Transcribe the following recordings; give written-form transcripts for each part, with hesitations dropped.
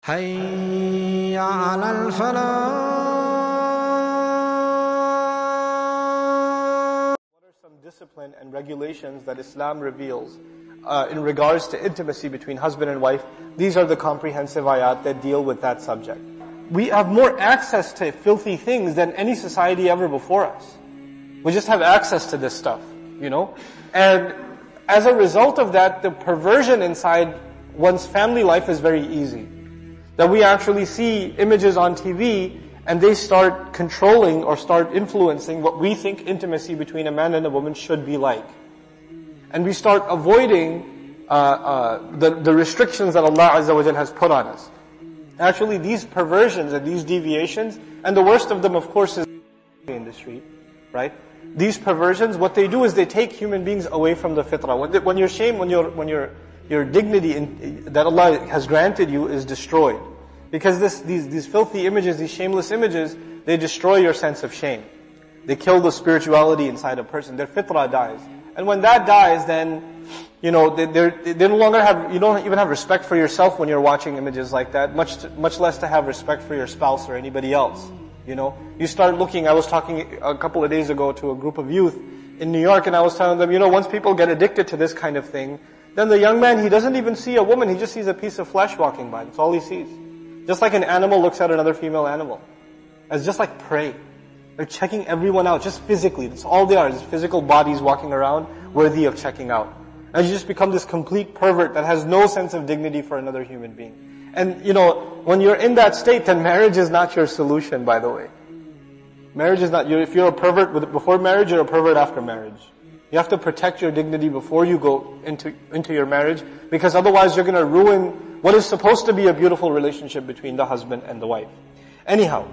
حي على الفلاح. What are some discipline and regulations that Islam reveals in regards to intimacy between husband and wife? These are the comprehensive ayat that deal with that subject. We have more access to filthy things than any society ever before us. We just have access to this stuff, And as a result of that, the perversion inside one's family life is very easy. That we actually see images on TV and they start controlling or start influencing what we think intimacy between a man and a woman should be like. And we start avoiding the restrictions that Allah Azza wa Jal has put on us. Actually, these perversions and these deviations, and the worst of them, of course, is the industry, right? These perversions, what they do is they take human beings away from the fitrah. When your shame, when your dignity that Allah has granted you is destroyed. Because these filthy images, these shameless images, they destroy your sense of shame. They kill the spirituality inside a person. Their fitrah dies. And when that dies, then, they no longer have, you don't even have respect for yourself when you're watching images like that, much less to have respect for your spouse or anybody else. You start looking, I was talking a couple of days ago to a group of youth in New York, and I was telling them, once people get addicted to this kind of thing, then the young man, he doesn't even see a woman, he just sees a piece of flesh walking by. That's all he sees. Just like an animal looks at another female animal. It's just like prey. They're checking everyone out, just physically. That's all they are, is physical bodies walking around, worthy of checking out. And you just become this complete pervert that has no sense of dignity for another human being. And, when you're in that state, then marriage is not your solution, by the way. Marriage is not, if you're a pervert before marriage, you're a pervert after marriage. You have to protect your dignity before you go into your marriage, because otherwise you're going to ruin what is supposed to be a beautiful relationship between the husband and the wife. Anyhow,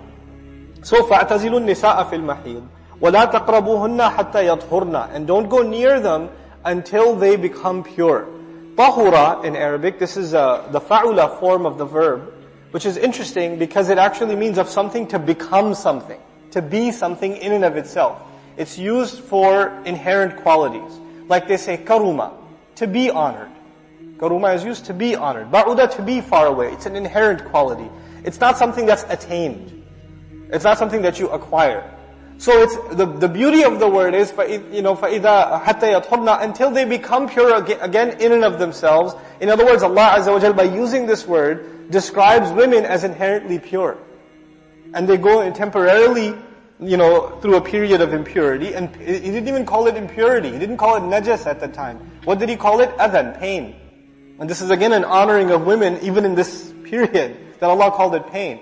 so فَاعْتَزِلُوا النِّسَاءَ فِي الْمَحِيضِ وَلَا تَقْرَبُوهُنَّ حَتَّى يَطْهُرْنَ, and don't go near them until they become pure. طَهُرَ in Arabic, this is the fa'ula form of the verb, which is interesting because it actually means of something to become something, to be something in and of itself. It's used for inherent qualities. Like they say, karuma, to be honored. Karuma is used to be honored. Ba'uda, to be far away. It's an inherent quality. It's not something that's attained. It's not something that you acquire. So it's, the beauty of the word is, فَإِذَا حَتَّى يَطْهُرْنَ, until they become pure again in and of themselves. In other words, Allah Azza wa Jal, by using this word, describes women as inherently pure. And they go temporarily, through a period of impurity. And He didn't even call it impurity. He didn't call it najas at the time. What did He call it? Adhan, pain. And this is again an honoring of women, even in this period, that Allah called it pain.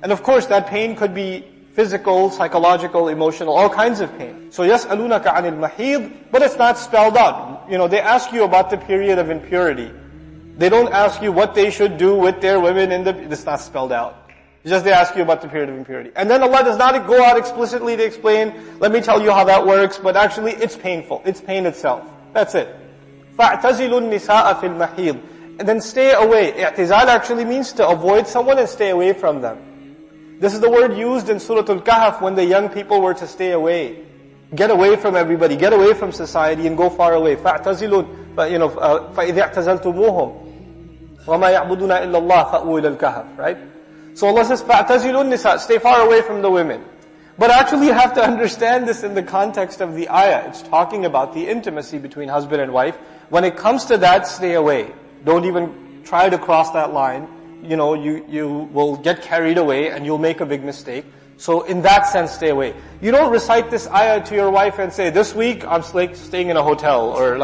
And of course, that pain could be physical, psychological, emotional, all kinds of pain. So, يَسْأَلُونَكَ عَنِ الْمَحِيضِ, but it's not spelled out. They ask you about the period of impurity. They don't ask you what they should do with their women it's not spelled out. It's just they ask you about the period of impurity. And then Allah does not go out explicitly to explain, let me tell you how that works, but actually it's painful. It's pain itself. That's it. فَاعْتَزِلُوا النِّسَاءَ فِي الْمَحِيضِ, and then stay away. I'tizal actually means to avoid someone and stay away from them. This is the word used in Surah Al-Kahf when the young people were to stay away. Get away from everybody, get away from society and go far away. فَاعْتَزِلُوا فَإِذَا اعْتَزَلْتُمُوهُمْ وَمَا يَعْبُدُونَ إِلَّا اللَّهَ فَأْوُوا إِلَى الْكَهْفِ, right? So Allah says, فَاعْتَزِلُوا النِّسَاء, stay far away from the women. But actually you have to understand this in the context of the ayah. It's talking about the intimacy between husband and wife. When it comes to that, stay away. Don't even try to cross that line. You will get carried away and you'll make a big mistake. So in that sense, stay away. You don't recite this ayah to your wife and say, this week I'm staying in a hotel, or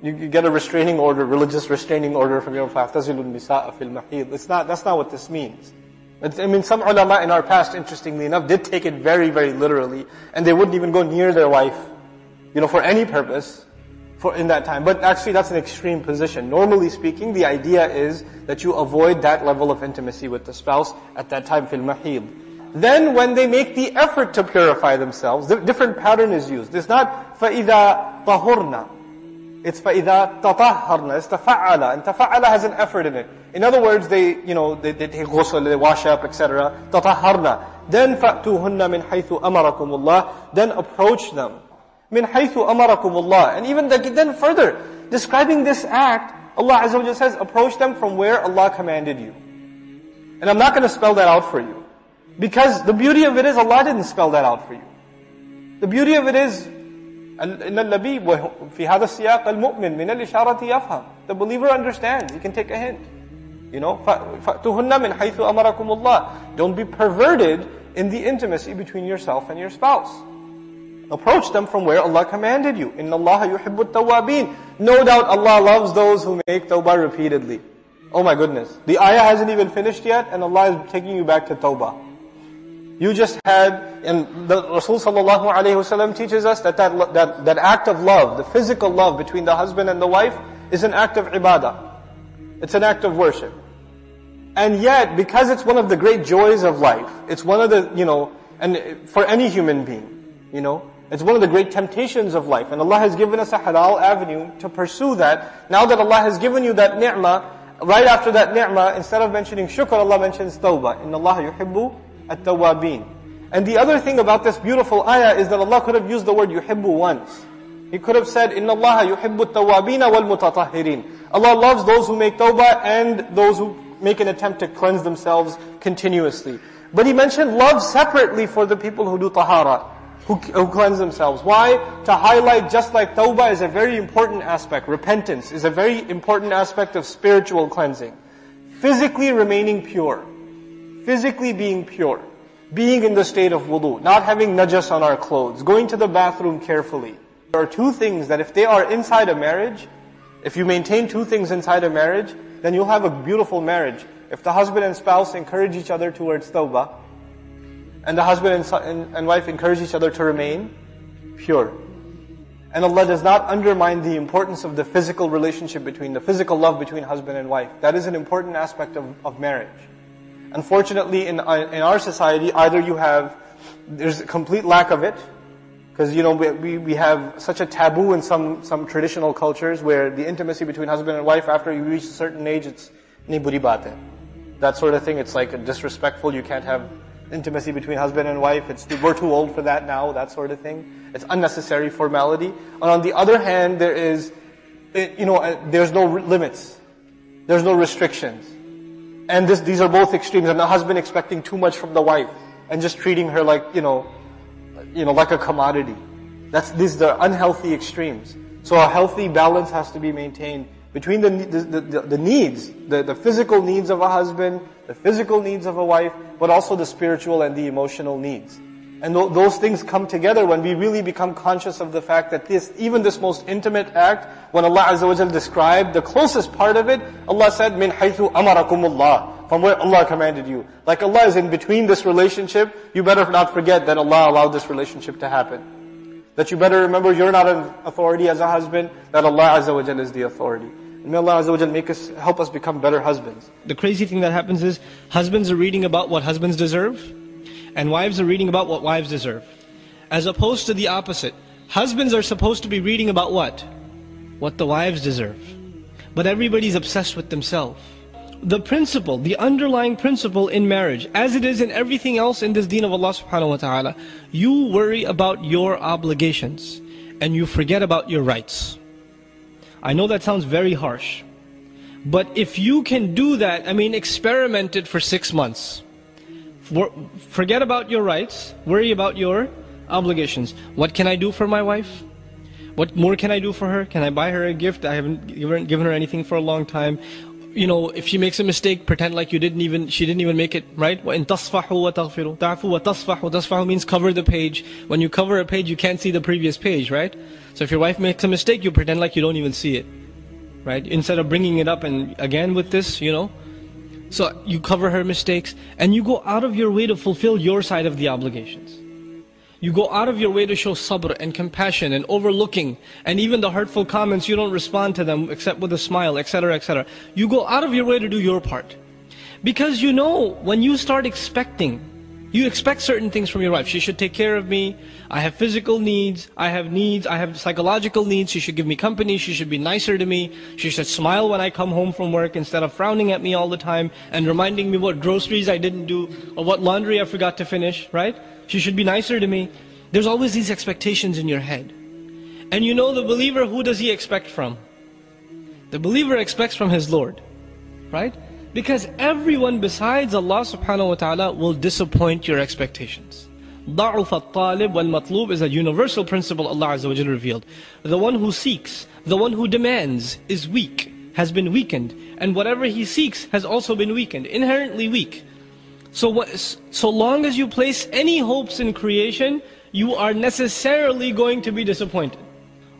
you get a restraining order, religious restraining order from your فَاعْتَزِلُوا النِّسَاءَ فِي الْمَحِيضِ. That's not what this means. Some ulama in our past, interestingly enough, did take it very, very literally, and they wouldn't even go near their wife, for any purpose, in that time. But actually that's an extreme position. Normally speaking, the idea is that you avoid that level of intimacy with the spouse at that time, fil mahid. Then when they make the effort to purify themselves, the different pattern is used. It's not فَإِذَا طَهُرْنَا. It's فَإِذَا تَطَهَّرْنَا. It's تَفَعَّلَ. And تَفَعَّلَ has an effort in it. In other words, they take ghusl, they wash up, etc. تَطَهَّرْنَا. Then فَأْتُوهُنَّ مِنْ حَيْثُ أَمَرَكُمُ اللَّهِ. Then approach them. مِنْ حَيْثُ أَمَرَكُمُ اللَّهِ. And even then further, describing this act Allah Azza wa Jalla says, approach them from where Allah commanded you. And I'm not going to spell that out for you. Because the beauty of it is, Allah didn't spell that out for you. The beauty of it is, إِنَّ الَّبِيبُ فِي هَذَا السِّيَاقَ الْمُؤْمِنِ مِنَ الْإِشَارَةِ يَفْهَمْ. The believer understands, he can take a hint. You know, فَأْتُهُنَّ مِنْ حَيْثُ أَمَرَكُمُ اللَّهِ. Don't be perverted in the intimacy between yourself and your spouse. Approach them from where Allah commanded you. إِنَّ اللَّهَ يُحِبُّ التَّوَّابِينَ. No doubt Allah loves those who make tawbah repeatedly. Oh my goodness. The ayah hasn't even finished yet and Allah is taking you back to tawbah. You just had, and the Rasul sallallahu alayhi wasallam teaches us that act of love, the physical love between the husband and the wife, is an act of ibadah. It's an act of worship. And yet, because it's one of the great joys of life, it's one of the, and for any human being, it's one of the great temptations of life. And Allah has given us a halal avenue to pursue that. Now that Allah has given you that ni'mah, right after that ni'mah, instead of mentioning shukr, Allah mentions tawbah. Inna Allah yuhibbu at-tawwabin. And the other thing about this beautiful ayah is that Allah could have used the word yuhibbu once. He could have said, Inna Allah yuhibbu at-tawwabina wal-mutatahhirin. Allah loves those who make tawbah and those who make an attempt to cleanse themselves continuously. But He mentioned love separately for the people who do tahara, who cleanse themselves. Why? To highlight, just like tawbah is a very important aspect, repentance is a very important aspect of spiritual cleansing. Physically remaining pure. Physically being pure. Being in the state of wudu. Not having najas on our clothes. Going to the bathroom carefully. There are two things that if they are inside a marriage, if you maintain two things inside a marriage, then you'll have a beautiful marriage. If the husband and spouse encourage each other towards tawbah, and the husband and wife encourage each other to remain pure. And Allah does not undermine the importance of the physical relationship the physical love between husband and wife. That is an important aspect of marriage. Unfortunately, in our society, either there's a complete lack of it, because we have such a taboo in some traditional cultures where the intimacy between husband and wife, after you reach a certain age, it's nahi buri baat hai. That sort of thing, it's like disrespectful, you can't have intimacy between husband and wife, we're too old for that now, that sort of thing. It's unnecessary formality. And on the other hand, there's no limits. There's no restrictions. And these are both extremes. And the husband expecting too much from the wife and just treating her like, like a commodity. These are unhealthy extremes. So a healthy balance has to be maintained between the needs, the physical needs of a husband, the physical needs of a wife, but also the spiritual and the emotional needs. And those things come together when we really become conscious of the fact that even this most intimate act, when Allah Azza wa Jalla described the closest part of it, Allah said, Min haythu amarakumullah, from where Allah commanded you. Like Allah is in between this relationship, you better not forget that Allah allowed this relationship to happen. That you better remember you're not an authority as a husband, that Allah Azza wa Jalla is the authority. And may Allah Azza wa Jalla help us become better husbands. The crazy thing that happens is, husbands are reading about what husbands deserve, and wives are reading about what wives deserve. As opposed to the opposite. Husbands are supposed to be reading about what? What the wives deserve. But everybody's obsessed with themselves. The principle, the underlying principle in marriage, as it is in everything else in this deen of Allah subhanahu wa ta'ala, you worry about your obligations, and you forget about your rights. I know that sounds very harsh. But if you can do that, experiment it for 6 months. Forget about your rights, worry about your obligations. What can I do for my wife? What more can I do for her? Can I buy her a gift? I haven't given her anything for a long time. If she makes a mistake, pretend like she didn't even make it, right? وَإِن تَصْفَحُوا وَتَغْفِرُوا تَعْفُوا وَتَصْفَحُوا. Tasfahu means cover the page. When you cover a page, you can't see the previous page, right? So if your wife makes a mistake, you pretend like you don't even see it, right? Instead of bringing it up and again with this, So you cover her mistakes, and you go out of your way to fulfill your side of the obligations. You go out of your way to show sabr and compassion and overlooking, and even the hurtful comments, you don't respond to them except with a smile, etc., etc. You go out of your way to do your part. Because when you start expecting, you expect certain things from your wife. She should take care of me. I have physical needs. I have psychological needs. She should give me company. She should be nicer to me. She should smile when I come home from work instead of frowning at me all the time and reminding me what groceries I didn't do or what laundry I forgot to finish, right? She should be nicer to me. There's always these expectations in your head. And the believer, who does he expect from? The believer expects from his Lord, right? Because everyone besides Allah subhanahu wa ta'ala will disappoint your expectations. ضَعُفَ الطَّالِبْ وَالْمَطْلُوبِ is a universal principle Allah Azza wa Jalla revealed. The one who seeks, the one who demands is weak, has been weakened. And whatever he seeks has also been weakened, inherently weak. So long as you place any hopes in creation, you are necessarily going to be disappointed.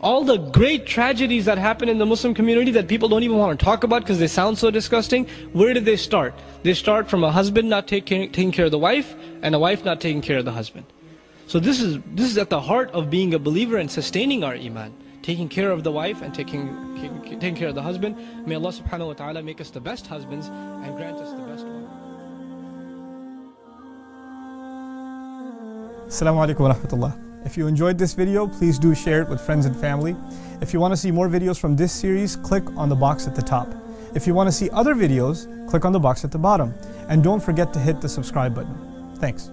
All the great tragedies that happen in the Muslim community that people don't even want to talk about because they sound so disgusting, where did they start? They start from a husband not taking care of the wife, and a wife not taking care of the husband. So this is at the heart of being a believer and sustaining our iman. Taking care of the wife and taking care of the husband. May Allah subhanahu wa ta'ala make us the best husbands and grant us the best wives. Assalamu alaikum wa rahmatullah. If you enjoyed this video, please do share it with friends and family. If you want to see more videos from this series, click on the box at the top. If you want to see other videos, click on the box at the bottom. And don't forget to hit the subscribe button. Thanks.